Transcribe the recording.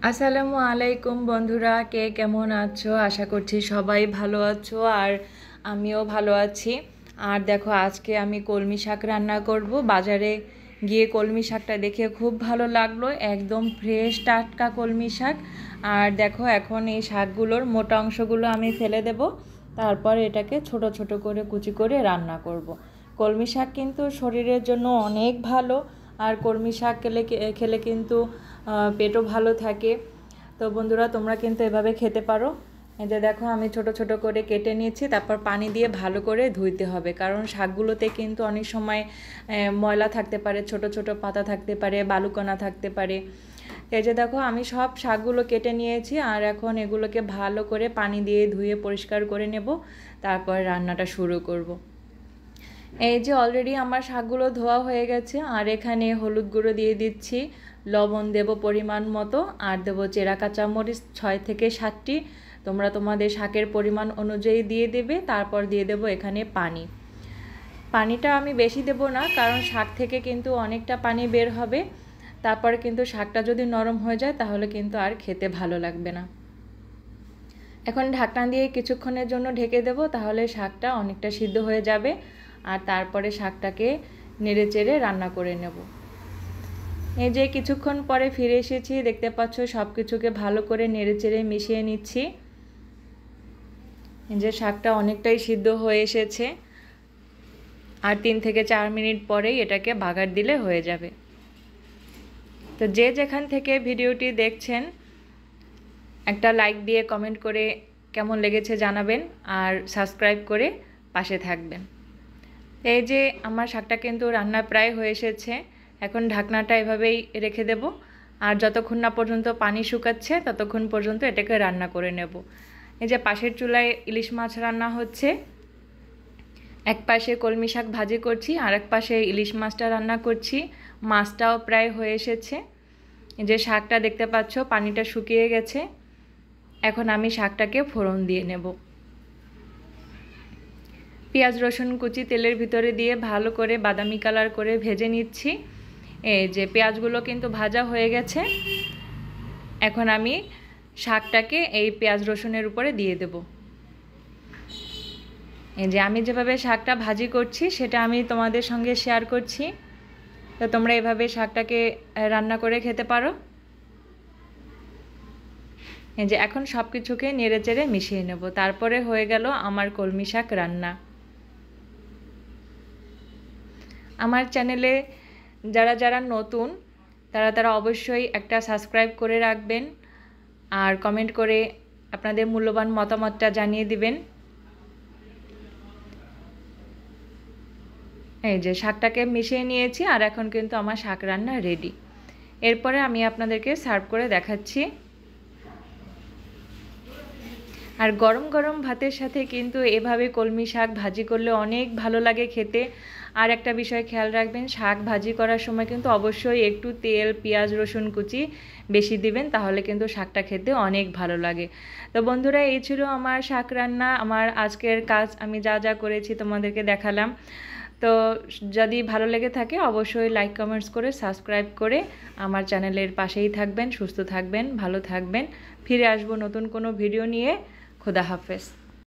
আসসালামু আলাইকুম বন্ধুরা, কে কেমন আছো? আশা করছি সবাই ভালো আছো আর আমিও ভালো আছি। আর দেখো, আজকে আমি কলমি শাক রান্না করব। বাজারে গিয়ে কলমি শাকটা দেখে খুব ভালো লাগলো, একদম ফ্রেশ টাটকা কলমি শাক। আর দেখো, এখন এই শাকগুলোর মোটা অংশগুলো আমি ফেলে দেব, তারপর এটাকে ছোট ছোট করে কুচি করে রান্না করব। কলমি শাক কিন্তু শরীরের জন্য অনেক ভালো, আর কলমি শাক খেলে কিন্তু পেটও ভালো থাকে। তো বন্ধুরা, তোমরা কিন্তু এভাবে খেতে পারো। এই যে দেখো, আমি ছোট ছোট করে কেটে নিয়েছি, তারপর পানি দিয়ে ভালো করে ধুইতে হবে, কারণ শাকগুলোতে কিন্তু অনেক সময় ময়লা থাকতে পারে, ছোট ছোট পাতা থাকতে পারে, বালুকণা থাকতে পারে। এই যে দেখো, আমি সব শাকগুলো কেটে নিয়েছি, আর এখন এগুলোকে ভালো করে পানি দিয়ে ধুয়ে পরিষ্কার করে নেব, তারপর রান্নাটা শুরু করব। এই যে অলরেডি আমার শাকগুলো ধোয়া হয়ে গেছে, আর এখানে হলুদ গুঁড়ো দিয়ে দিচ্ছি, লবণ দেব পরিমাণ মতো, আর দেবো চেরা কাঁচামরিচ 6 থেকে 7টি। তোমরা তোমাদের শাকের পরিমাণ অনুযায়ী দিয়ে দেবে। তারপর দিয়ে দেব এখানে পানিটা আমি বেশি দেব না, কারণ শাক থেকে কিন্তু অনেকটা পানি বের হবে। তারপরে কিন্তু শাকটা যদি নরম হয়ে যায় তাহলে কিন্তু আর খেতে ভালো লাগবে না। এখন ঢাকনা দিয়ে কিছুক্ষণের জন্য ঢেকে দেব, তাহলে শাকটা অনেকটা সিদ্ধ হয়ে যাবে। আর তারপরে শাকটাকে নেড়েচেড়ে রান্না করে নেব। এই যে কিছুক্ষণ পরে ফিরে এসেছি, দেখতে পাচ্ছ সব কিছুকে ভালো করে নেড়েচেড়ে মিশিয়ে নিচ্ছি। এই যে শাকটা অনেকটাই সিদ্ধ হয়ে এসেছে, আর 3 থেকে 4 মিনিট পরেই এটাকে বাগার দিলে হয়ে যাবে। তো যে যেখান থেকে ভিডিওটি দেখছেন, একটা লাইক দিয়ে কমেন্ট করে কেমন লেগেছে জানাবেন, আর সাবস্ক্রাইব করে পাশে থাকবেন। এই যে আমার শাকটা কিন্তু রান্না প্রায় হয়ে এসেছে। এখন ঢাকনাটা এভাবেই রেখে দেব, আর যতক্ষণ না পর্যন্ত পানি শুকাচ্ছে ততক্ষণ পর্যন্ত এটাকে রান্না করে নেব। এই যে পাশের চুলায় ইলিশ মাছ রান্না হচ্ছে, এক পাশে কলমি শাক ভাজি করছি, আর এক পাশে ইলিশ মাছটা রান্না করছি। মাছটাও প্রায় হয়ে এসেছে। এই যে শাকটা দেখতে পাচ্ছ পানিটা শুকিয়ে গেছে। এখন আমি শাকটাকে ফোড়ন দিয়ে নেব। পেঁয়াজ রসুন কুচি তেলের ভিতরে দিয়ে ভালো করে বাদামি কালার করে ভেজে নিচ্ছি। এই যে পেঁয়াজগুলো কিন্তু ভাজা হয়ে গেছে। এখন আমি শাকটাকে এই পেঁয়াজ রসুনের উপরে দিয়ে দেব। এই যে আমি যেভাবে শাকটা ভাজি করছি সেটা আমি তোমাদের সঙ্গে শেয়ার করছি। তো তোমরা এভাবে শাকটাকে রান্না করে খেতে পারো। এই যে এখন সব কিছুকে নেড়েচেড়ে মিশিয়ে নেব, তারপরে হয়ে গেল আমার কলমি শাক রান্না। আমার চ্যানেলে যারা যারা নতুন তারা অবশ্যই একটা সাবস্ক্রাইব করে রাখবেন, আর কমেন্ট করে আপনাদের মূল্যবান মতামতটা জানিয়ে দিবেন। এই যে শাকটাকে মিশিয়ে নিয়েছি, আর এখন কিন্তু আমার শাক রান্না রেডি। এরপরে আমি আপনাদেরকে সার্ভ করে দেখাচ্ছি। আর গরম গরম ভাতের সাথে কিন্তু এভাবে কলমি শাক ভাজি করলে অনেক ভালো লাগে খেতে। আর একটা বিষয় খেয়াল রাখবেন, শাক ভাজি করার সময় কিন্তু অবশ্যই একটু তেল, পেঁয়াজ, রসুন কুচি বেশি দিবেন, তাহলে কিন্তু শাকটা খেতে অনেক ভালো লাগে। তো বন্ধুরা, এই ছিল আমার শাক রান্না। আমার আজকের কাজ আমি যা যা করেছি তোমাদেরকে দেখালাম। তো যদি ভালো লেগে থাকে অবশ্যই লাইক কমেন্টস করে সাবস্ক্রাইব করে আমার চ্যানেলের পাশেই থাকবেন। সুস্থ থাকবেন, ভালো থাকবেন। ফিরে আসবো নতুন কোনো ভিডিও নিয়ে। खुदा हाफिज़।